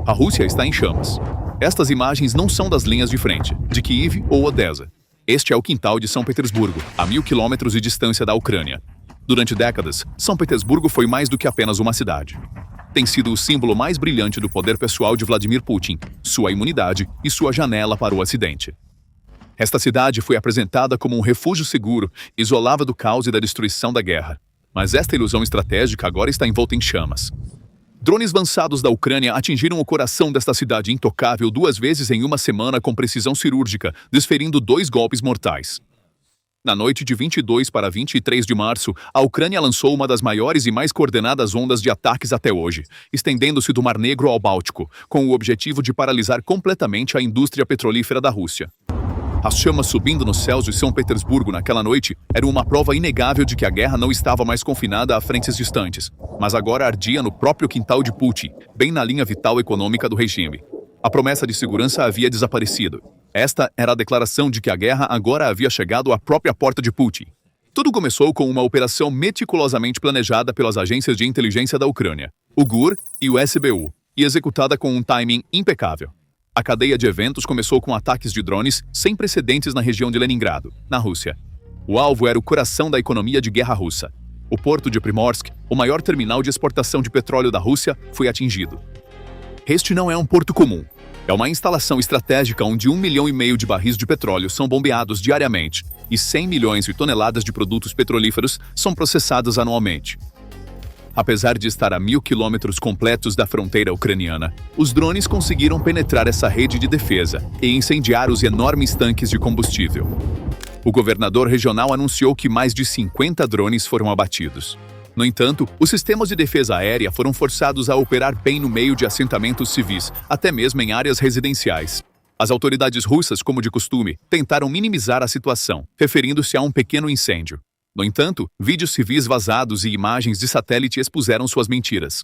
A Rússia está em chamas. Estas imagens não são das linhas de frente, de Kiev ou Odessa. Este é o quintal de São Petersburgo, a 1000 quilômetros de distância da Ucrânia. Durante décadas, São Petersburgo foi mais do que apenas uma cidade. Tem sido o símbolo mais brilhante do poder pessoal de Vladimir Putin, sua imunidade e sua janela para o Ocidente. Esta cidade foi apresentada como um refúgio seguro, isolada do caos e da destruição da guerra. Mas esta ilusão estratégica agora está envolta em chamas. Drones lançados da Ucrânia atingiram o coração desta cidade intocável 2 vezes em uma semana com precisão cirúrgica, desferindo 2 golpes mortais. Na noite de 22 para 23 de março, a Ucrânia lançou uma das maiores e mais coordenadas ondas de ataques até hoje, estendendo-se do Mar Negro ao Báltico, com o objetivo de paralisar completamente a indústria petrolífera da Rússia. As chamas subindo nos céus de São Petersburgo naquela noite eram uma prova inegável de que a guerra não estava mais confinada a frentes distantes, mas agora ardia no próprio quintal de Putin, bem na linha vital econômica do regime. A promessa de segurança havia desaparecido. Esta era a declaração de que a guerra agora havia chegado à própria porta de Putin. Tudo começou com uma operação meticulosamente planejada pelas agências de inteligência da Ucrânia, o GUR e o SBU, e executada com um timing impecável. A cadeia de eventos começou com ataques de drones sem precedentes na região de Leningrado, na Rússia. O alvo era o coração da economia de guerra russa. O porto de Primorsk, o maior terminal de exportação de petróleo da Rússia, foi atingido. Este não é um porto comum. É uma instalação estratégica onde 1,5 milhão de barris de petróleo são bombeados diariamente e 100 milhões de toneladas de produtos petrolíferos são processados anualmente. Apesar de estar a 1000 quilômetros completos da fronteira ucraniana, os drones conseguiram penetrar essa rede de defesa e incendiar os enormes tanques de combustível. O governador regional anunciou que mais de 50 drones foram abatidos. No entanto, os sistemas de defesa aérea foram forçados a operar bem no meio de assentamentos civis, até mesmo em áreas residenciais. As autoridades russas, como de costume, tentaram minimizar a situação, referindo-se a um pequeno incêndio. No entanto, vídeos civis vazados e imagens de satélite expuseram suas mentiras.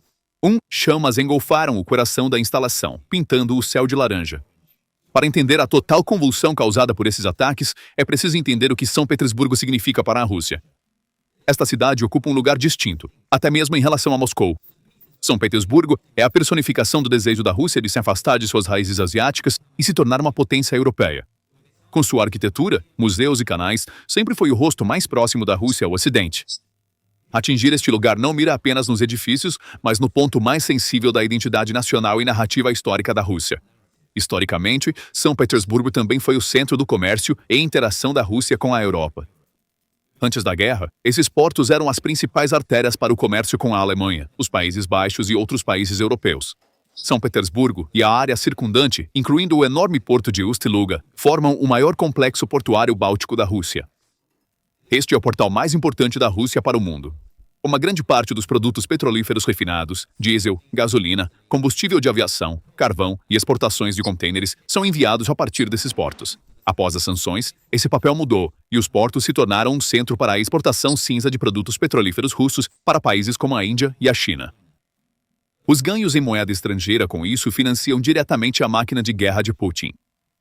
Chamas engolfaram o coração da instalação, pintando o céu de laranja. Para entender a total convulsão causada por esses ataques, é preciso entender o que São Petersburgo significa para a Rússia. Esta cidade ocupa um lugar distinto, até mesmo em relação a Moscou. São Petersburgo é a personificação do desejo da Rússia de se afastar de suas raízes asiáticas e se tornar uma potência europeia. Com sua arquitetura, museus e canais, sempre foi o rosto mais próximo da Rússia ao Ocidente. Atingir este lugar não mira apenas nos edifícios, mas no ponto mais sensível da identidade nacional e narrativa histórica da Rússia. Historicamente, São Petersburgo também foi o centro do comércio e interação da Rússia com a Europa. Antes da guerra, esses portos eram as principais artérias para o comércio com a Alemanha, os Países Baixos e outros países europeus. São Petersburgo e a área circundante, incluindo o enorme porto de Ust-Luga, formam o maior complexo portuário báltico da Rússia. Este é o portal mais importante da Rússia para o mundo. Uma grande parte dos produtos petrolíferos refinados, diesel, gasolina, combustível de aviação, carvão e exportações de contêineres são enviados a partir desses portos. Após as sanções, esse papel mudou e os portos se tornaram um centro para a exportação cinza de produtos petrolíferos russos para países como a Índia e a China. Os ganhos em moeda estrangeira com isso financiam diretamente a máquina de guerra de Putin.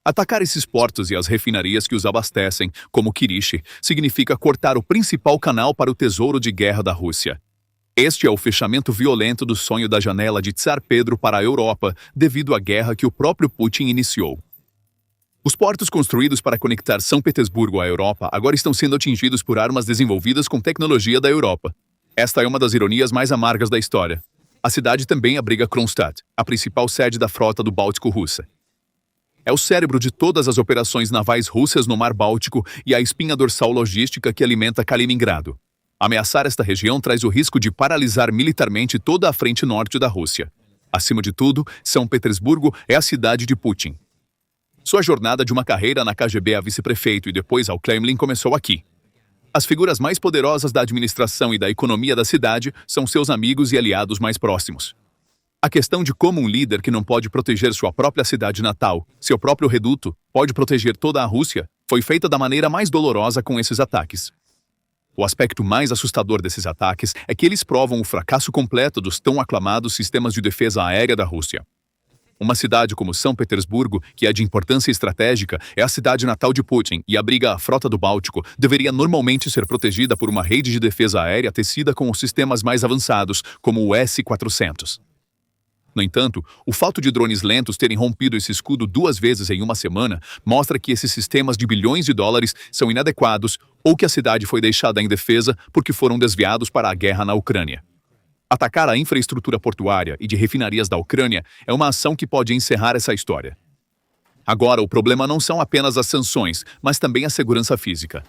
Atacar esses portos e as refinarias que os abastecem, como Kirish, significa cortar o principal canal para o tesouro de guerra da Rússia. Este é o fechamento violento do sonho da janela de Tsar Pedro para a Europa devido à guerra que o próprio Putin iniciou. Os portos construídos para conectar São Petersburgo à Europa agora estão sendo atingidos por armas desenvolvidas com tecnologia da Europa. Esta é uma das ironias mais amargas da história. A cidade também abriga Kronstadt, a principal sede da frota do Báltico russa. É o cérebro de todas as operações navais russas no Mar Báltico e a espinha dorsal logística que alimenta Kaliningrado. Ameaçar esta região traz o risco de paralisar militarmente toda a frente norte da Rússia. Acima de tudo, São Petersburgo é a cidade de Putin. Sua jornada de uma carreira na KGB a vice-prefeito e depois ao Kremlin começou aqui. As figuras mais poderosas da administração e da economia da cidade são seus amigos e aliados mais próximos. A questão de como um líder que não pode proteger sua própria cidade natal, seu próprio reduto, pode proteger toda a Rússia, foi feita da maneira mais dolorosa com esses ataques. O aspecto mais assustador desses ataques é que eles provam o fracasso completo dos tão aclamados sistemas de defesa aérea da Rússia. Uma cidade como São Petersburgo, que é de importância estratégica, é a cidade natal de Putin e abriga a frota do Báltico, deveria normalmente ser protegida por uma rede de defesa aérea tecida com os sistemas mais avançados, como o S-400. No entanto, o fato de drones lentos terem rompido esse escudo 2 vezes em uma semana mostra que esses sistemas de bilhões de dólares são inadequados ou que a cidade foi deixada indefesa porque foram desviados para a guerra na Ucrânia. Atacar a infraestrutura portuária e de refinarias da Ucrânia é uma ação que pode encerrar essa história. Agora, o problema não são apenas as sanções, mas também a segurança física.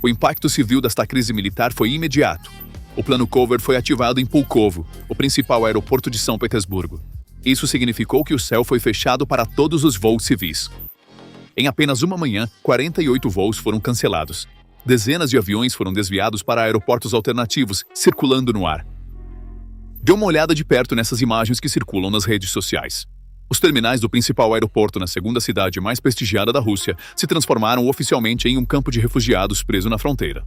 O impacto civil desta crise militar foi imediato. O plano Cover foi ativado em Pulkovo, o principal aeroporto de São Petersburgo. Isso significou que o céu foi fechado para todos os voos civis. Em apenas uma manhã, 48 voos foram cancelados. Dezenas de aviões foram desviados para aeroportos alternativos, circulando no ar. Dê uma olhada de perto nessas imagens que circulam nas redes sociais. Os terminais do principal aeroporto na segunda cidade mais prestigiada da Rússia se transformaram oficialmente em um campo de refugiados preso na fronteira.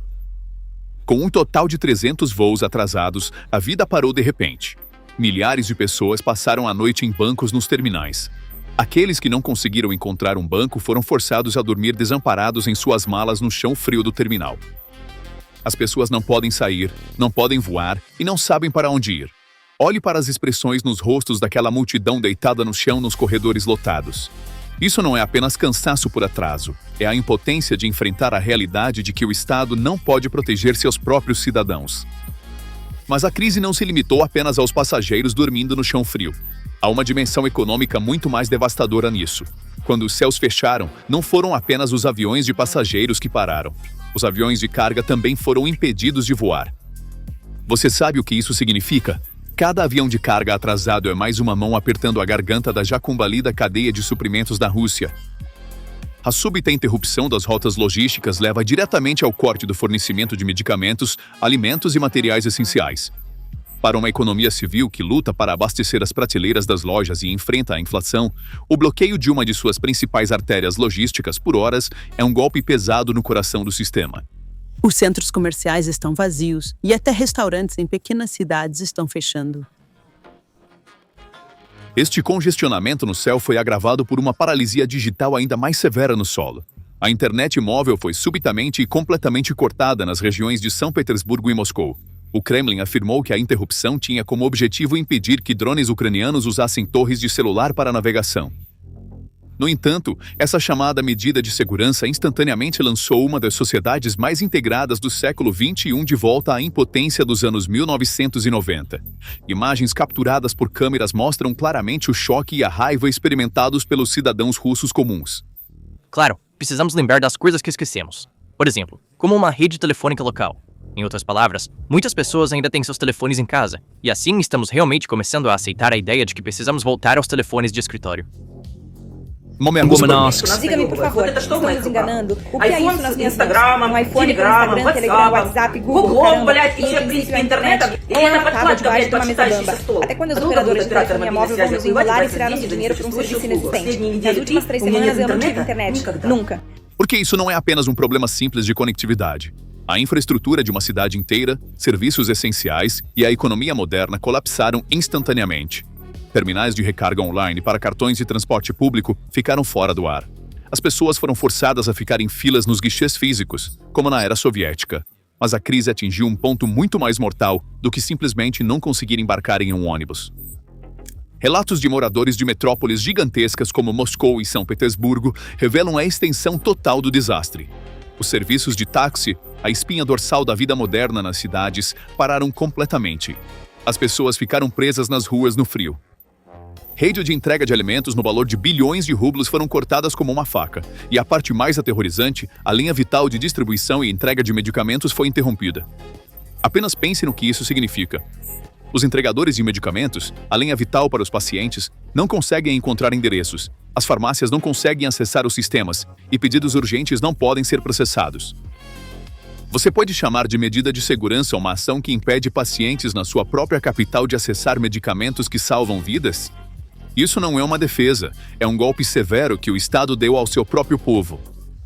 Com um total de 300 voos atrasados, a vida parou de repente. Milhares de pessoas passaram a noite em bancos nos terminais. Aqueles que não conseguiram encontrar um banco foram forçados a dormir desamparados em suas malas no chão frio do terminal. As pessoas não podem sair, não podem voar e não sabem para onde ir. Olhe para as expressões nos rostos daquela multidão deitada no chão nos corredores lotados. Isso não é apenas cansaço por atraso, é a impotência de enfrentar a realidade de que o Estado não pode proteger seus próprios cidadãos. Mas a crise não se limitou apenas aos passageiros dormindo no chão frio. Há uma dimensão econômica muito mais devastadora nisso. Quando os céus fecharam, não foram apenas os aviões de passageiros que pararam. Os aviões de carga também foram impedidos de voar. Você sabe o que isso significa? Cada avião de carga atrasado é mais uma mão apertando a garganta da já combalida cadeia de suprimentos da Rússia. A súbita interrupção das rotas logísticas leva diretamente ao corte do fornecimento de medicamentos, alimentos e materiais essenciais. Para uma economia civil que luta para abastecer as prateleiras das lojas e enfrenta a inflação, o bloqueio de uma de suas principais artérias logísticas por horas é um golpe pesado no coração do sistema. Os centros comerciais estão vazios e até restaurantes em pequenas cidades estão fechando. Este congestionamento no céu foi agravado por uma paralisia digital ainda mais severa no solo. A internet móvel foi subitamente e completamente cortada nas regiões de São Petersburgo e Moscou. O Kremlin afirmou que a interrupção tinha como objetivo impedir que drones ucranianos usassem torres de celular para navegação. No entanto, essa chamada medida de segurança instantaneamente lançou uma das sociedades mais integradas do século XXI de volta à impotência dos anos 1990. Imagens capturadas por câmeras mostram claramente o choque e a raiva experimentados pelos cidadãos russos comuns. Claro, precisamos lembrar das coisas que esquecemos. Por exemplo, como uma rede telefônica local. Em outras palavras, muitas pessoas ainda têm seus telefones em casa, e assim estamos realmente começando a aceitar a ideia de que precisamos voltar aos telefones de escritório. Diga-me, por favor, estão nos enganando? O que é isso nas minhas mãos? Um iPhone com Instagram, Telegram, WhatsApp, Google, caramba, e em princípio a internet ou é uma tábua debaixo de uma mesa bamba? Até quando as operadoras de telefonia móvel vão nos enrolar e tirar nosso dinheiro por um serviço inexistente? Nas últimas 3 semanas eu não tive internet. Nunca. Porque isso não é apenas um problema simples de conectividade. A infraestrutura de uma cidade inteira, serviços essenciais e a economia moderna colapsaram instantaneamente. Terminais de recarga online para cartões de transporte público ficaram fora do ar. As pessoas foram forçadas a ficar em filas nos guichês físicos, como na era soviética. Mas a crise atingiu um ponto muito mais mortal do que simplesmente não conseguir embarcar em um ônibus. Relatos de moradores de metrópoles gigantescas como Moscou e São Petersburgo revelam a extensão total do desastre. Os serviços de táxi, a espinha dorsal da vida moderna nas cidades, pararam completamente. As pessoas ficaram presas nas ruas no frio. Redes de entrega de alimentos no valor de bilhões de rublos foram cortadas como uma faca. E a parte mais aterrorizante, a linha vital de distribuição e entrega de medicamentos foi interrompida. Apenas pense no que isso significa. Os entregadores de medicamentos, a linha vital para os pacientes, não conseguem encontrar endereços. As farmácias não conseguem acessar os sistemas e pedidos urgentes não podem ser processados. Você pode chamar de medida de segurança uma ação que impede pacientes na sua própria capital de acessar medicamentos que salvam vidas? Isso não é uma defesa, é um golpe severo que o Estado deu ao seu próprio povo.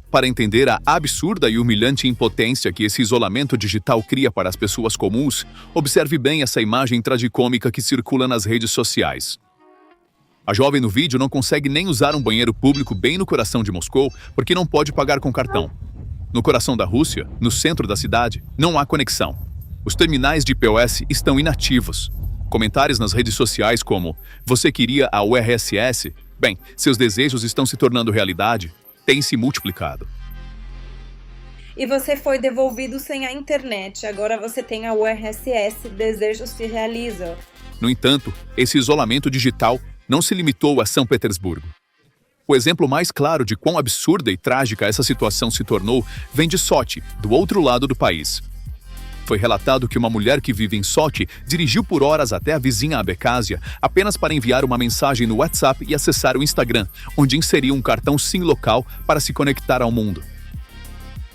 Para entender a absurda e humilhante impotência que esse isolamento digital cria para as pessoas comuns, observe bem essa imagem tragicômica que circula nas redes sociais. A jovem no vídeo não consegue nem usar um banheiro público bem no coração de Moscou porque não pode pagar com cartão. No coração da Rússia, no centro da cidade, não há conexão. Os terminais de POS estão inativos. Comentários nas redes sociais como "Você queria a URSS? Bem, seus desejos estão se tornando realidade" têm se multiplicado. E você foi devolvido sem a internet. Agora você tem a URSS, desejos se realizam. No entanto, esse isolamento digital não se limitou a São Petersburgo. O exemplo mais claro de quão absurda e trágica essa situação se tornou vem de Sochi, do outro lado do país. Foi relatado que uma mulher que vive em Sochi dirigiu por horas até a vizinha Abkhazia apenas para enviar uma mensagem no WhatsApp e acessar o Instagram, onde inseriu um cartão SIM local para se conectar ao mundo.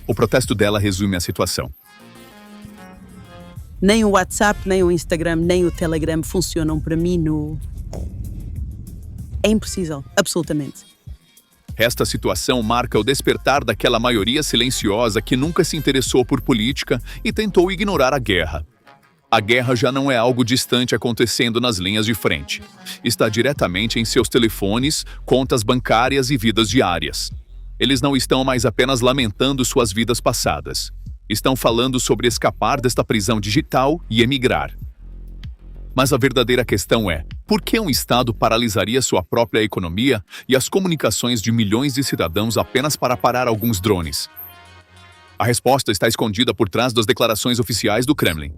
O protesto dela resume a situação. Nem o WhatsApp, nem o Instagram, nem o Telegram funcionam para mim É impossível, absolutamente. Esta situação marca o despertar daquela maioria silenciosa que nunca se interessou por política e tentou ignorar a guerra. A guerra já não é algo distante acontecendo nas linhas de frente. Está diretamente em seus telefones, contas bancárias e vidas diárias. Eles não estão mais apenas lamentando suas vidas passadas. Estão falando sobre escapar desta prisão digital e emigrar. Mas a verdadeira questão é, por que um Estado paralisaria sua própria economia e as comunicações de milhões de cidadãos apenas para parar alguns drones? A resposta está escondida por trás das declarações oficiais do Kremlin.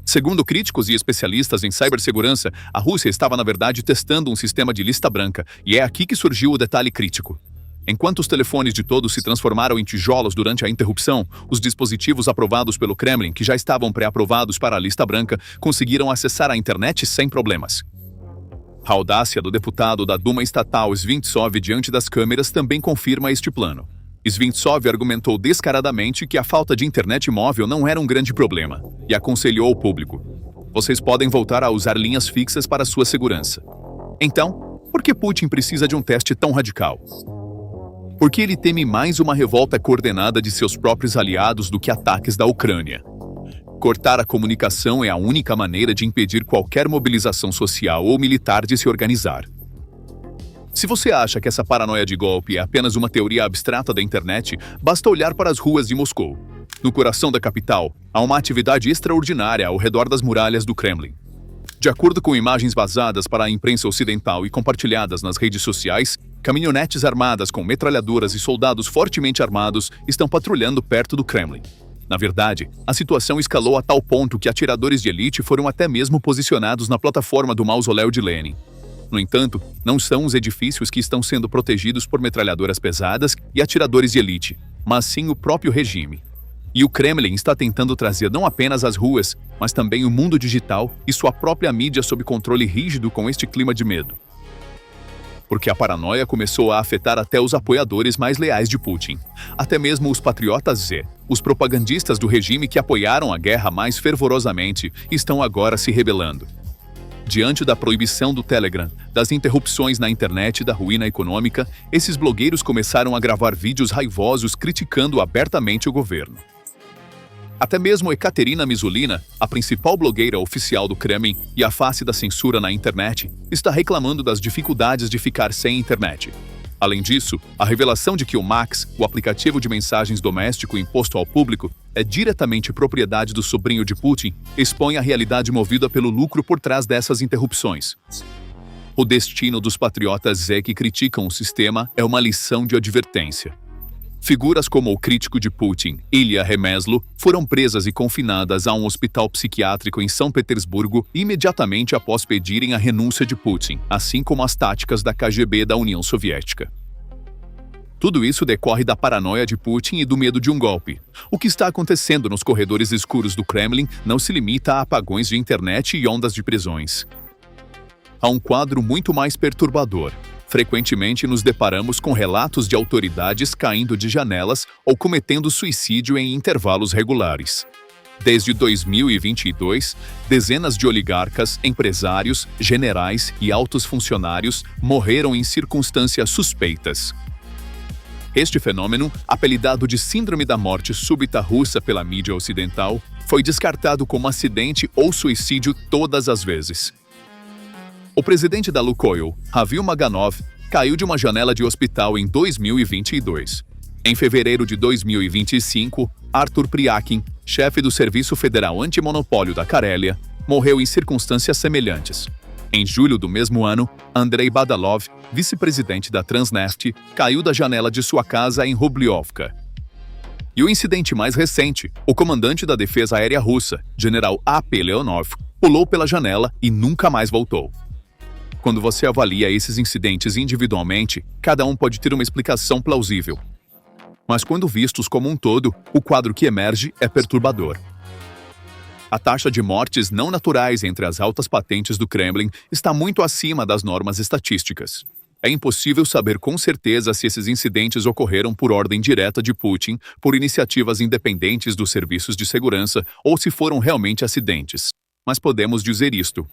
Segundo críticos e especialistas em cibersegurança, a Rússia estava, na verdade, testando um sistema de lista branca, e é aqui que surgiu o detalhe crítico. Enquanto os telefones de todos se transformaram em tijolos durante a interrupção, os dispositivos aprovados pelo Kremlin, que já estavam pré-aprovados para a lista branca, conseguiram acessar a internet sem problemas. A audácia do deputado da Duma estatal Svintsov diante das câmeras também confirma este plano. Svintsov argumentou descaradamente que a falta de internet móvel não era um grande problema e aconselhou ao público: "Vocês podem voltar a usar linhas fixas para sua segurança." Então, por que Putin precisa de um teste tão radical? Porque ele teme mais uma revolta coordenada de seus próprios aliados do que ataques da Ucrânia. Cortar a comunicação é a única maneira de impedir qualquer mobilização social ou militar de se organizar. Se você acha que essa paranoia de golpe é apenas uma teoria abstrata da internet, basta olhar para as ruas de Moscou. No coração da capital, há uma atividade extraordinária ao redor das muralhas do Kremlin. De acordo com imagens vazadas para a imprensa ocidental e compartilhadas nas redes sociais, caminhonetes armadas com metralhadoras e soldados fortemente armados estão patrulhando perto do Kremlin. Na verdade, a situação escalou a tal ponto que atiradores de elite foram até mesmo posicionados na plataforma do mausoléu de Lenin. No entanto, não são os edifícios que estão sendo protegidos por metralhadoras pesadas e atiradores de elite, mas sim o próprio regime. E o Kremlin está tentando trazer não apenas as ruas, mas também o mundo digital e sua própria mídia sob controle rígido com este clima de medo. Porque a paranoia começou a afetar até os apoiadores mais leais de Putin. Até mesmo os patriotas Z, os propagandistas do regime que apoiaram a guerra mais fervorosamente, estão agora se rebelando. Diante da proibição do Telegram, das interrupções na internet e da ruína econômica, esses blogueiros começaram a gravar vídeos raivosos criticando abertamente o governo. Até mesmo Ekaterina Mizulina, a principal blogueira oficial do Kremlin e a face da censura na internet, está reclamando das dificuldades de ficar sem internet. Além disso, a revelação de que o Max, o aplicativo de mensagens doméstico imposto ao público, é diretamente propriedade do sobrinho de Putin, expõe a realidade movida pelo lucro por trás dessas interrupções. O destino dos patriotas Z que criticam o sistema é uma lição de advertência. Figuras como o crítico de Putin, Ilya Remezlo, foram presas e confinadas a um hospital psiquiátrico em São Petersburgo imediatamente após pedirem a renúncia de Putin, assim como as táticas da KGB da União Soviética. Tudo isso decorre da paranoia de Putin e do medo de um golpe. O que está acontecendo nos corredores escuros do Kremlin não se limita a apagões de internet e ondas de prisões. Há um quadro muito mais perturbador. Frequentemente nos deparamos com relatos de autoridades caindo de janelas ou cometendo suicídio em intervalos regulares. Desde 2022, dezenas de oligarcas, empresários, generais e altos funcionários morreram em circunstâncias suspeitas. Este fenômeno, apelidado de Síndrome da Morte Súbita Russa pela mídia ocidental, foi descartado como acidente ou suicídio todas as vezes. O presidente da Lukoil, Ravil Maganov, caiu de uma janela de hospital em 2022. Em fevereiro de 2025, Artur Priakin, chefe do Serviço Federal Antimonopólio da Carélia, morreu em circunstâncias semelhantes. Em julho do mesmo ano, Andrei Badalov, vice-presidente da Transneft, caiu da janela de sua casa em Rubliovka. E o incidente mais recente, o comandante da defesa aérea russa, general A.P. Leonov, pulou pela janela e nunca mais voltou. Quando você avalia esses incidentes individualmente, cada um pode ter uma explicação plausível. Mas quando vistos como um todo, o quadro que emerge é perturbador. A taxa de mortes não naturais entre as altas patentes do Kremlin está muito acima das normas estatísticas. É impossível saber com certeza se esses incidentes ocorreram por ordem direta de Putin, por iniciativas independentes dos serviços de segurança ou se foram realmente acidentes. Mas podemos dizer isto.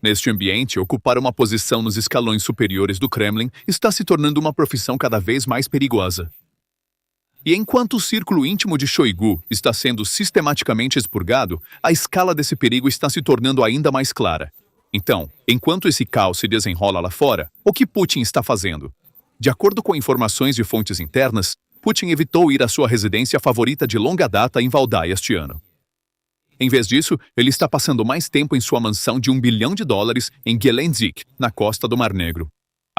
Neste ambiente, ocupar uma posição nos escalões superiores do Kremlin está se tornando uma profissão cada vez mais perigosa. E enquanto o círculo íntimo de Shoigu está sendo sistematicamente expurgado, a escala desse perigo está se tornando ainda mais clara. Então, enquanto esse caos se desenrola lá fora, o que Putin está fazendo? De acordo com informações de fontes internas, Putin evitou ir à sua residência favorita de longa data em Valdai este ano. Em vez disso, ele está passando mais tempo em sua mansão de $1 bilhão em Gelendzhik, na costa do Mar Negro.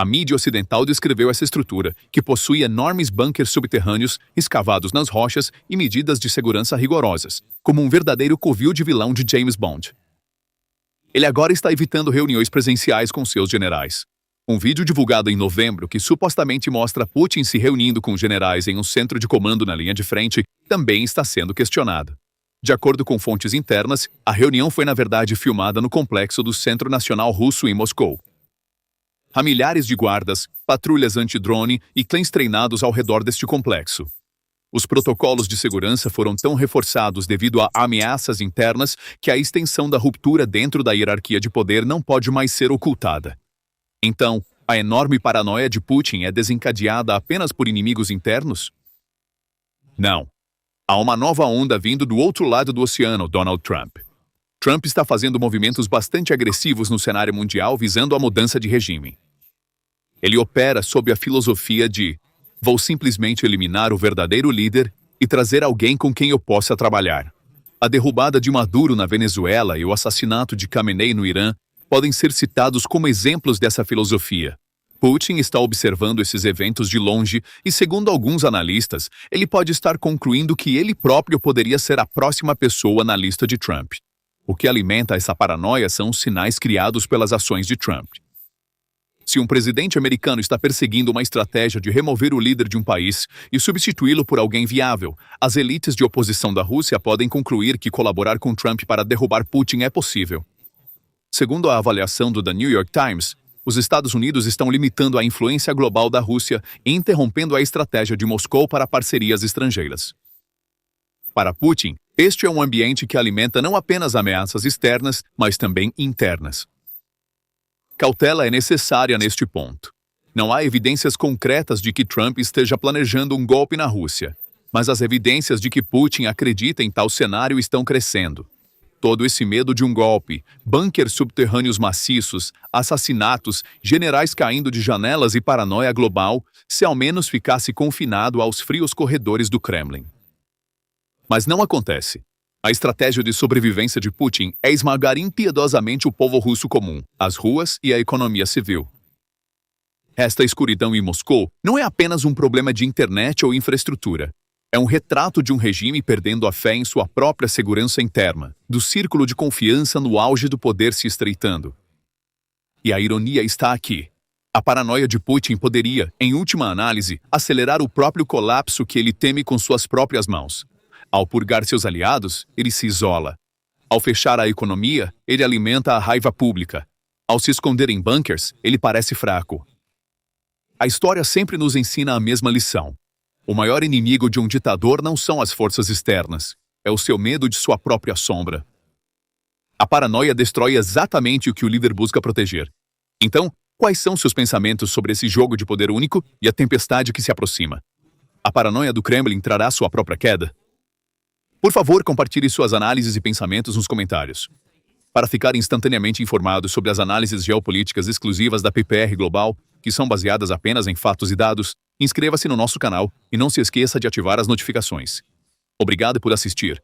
A mídia ocidental descreveu essa estrutura, que possui enormes bunkers subterrâneos escavados nas rochas e medidas de segurança rigorosas, como um verdadeiro covil de vilão de James Bond. Ele agora está evitando reuniões presenciais com seus generais. Um vídeo divulgado em novembro que supostamente mostra Putin se reunindo com generais em um centro de comando na linha de frente também está sendo questionado. De acordo com fontes internas, a reunião foi na verdade filmada no complexo do Centro Nacional Russo em Moscou. Há milhares de guardas, patrulhas anti-drone e cães treinados ao redor deste complexo. Os protocolos de segurança foram tão reforçados devido a ameaças internas que a extensão da ruptura dentro da hierarquia de poder não pode mais ser ocultada. Então, a enorme paranoia de Putin é desencadeada apenas por inimigos internos? Não. Há uma nova onda vindo do outro lado do oceano, Donald Trump. Trump está fazendo movimentos bastante agressivos no cenário mundial visando a mudança de regime. Ele opera sob a filosofia de vou simplesmente eliminar o verdadeiro líder e trazer alguém com quem eu possa trabalhar. A derrubada de Maduro na Venezuela e o assassinato de Khamenei no Irã podem ser citados como exemplos dessa filosofia. Putin está observando esses eventos de longe e, segundo alguns analistas, ele pode estar concluindo que ele próprio poderia ser a próxima pessoa na lista de Trump. O que alimenta essa paranoia são os sinais criados pelas ações de Trump. Se um presidente americano está perseguindo uma estratégia de remover o líder de um país e substituí-lo por alguém viável, as elites de oposição da Rússia podem concluir que colaborar com Trump para derrubar Putin é possível. Segundo a avaliação do The New York Times, os Estados Unidos estão limitando a influência global da Rússia e interrompendo a estratégia de Moscou para parcerias estrangeiras. Para Putin, este é um ambiente que alimenta não apenas ameaças externas, mas também internas. Cautela é necessária neste ponto. Não há evidências concretas de que Trump esteja planejando um golpe na Rússia, mas as evidências de que Putin acredita em tal cenário estão crescendo. Todo esse medo de um golpe, bunkers subterrâneos maciços, assassinatos, generais caindo de janelas e paranoia global, se ao menos ficasse confinado aos frios corredores do Kremlin. Mas não acontece. A estratégia de sobrevivência de Putin é esmagar impiedosamente o povo russo comum, as ruas e a economia civil. Esta escuridão em Moscou não é apenas um problema de internet ou infraestrutura. É um retrato de um regime perdendo a fé em sua própria segurança interna, do círculo de confiança no auge do poder se estreitando. E a ironia está aqui. A paranoia de Putin poderia, em última análise, acelerar o próprio colapso que ele teme com suas próprias mãos. Ao purgar seus aliados, ele se isola. Ao fechar a economia, ele alimenta a raiva pública. Ao se esconder em bunkers, ele parece fraco. A história sempre nos ensina a mesma lição. O maior inimigo de um ditador não são as forças externas, é o seu medo de sua própria sombra. A paranoia destrói exatamente o que o líder busca proteger. Então, quais são seus pensamentos sobre esse jogo de poder único e a tempestade que se aproxima? A paranoia do Kremlin trará sua própria queda? Por favor, compartilhe suas análises e pensamentos nos comentários. Para ficar instantaneamente informado sobre as análises geopolíticas exclusivas da PPR Global, que são baseadas apenas em fatos e dados, inscreva-se no nosso canal e não se esqueça de ativar as notificações. Obrigado por assistir.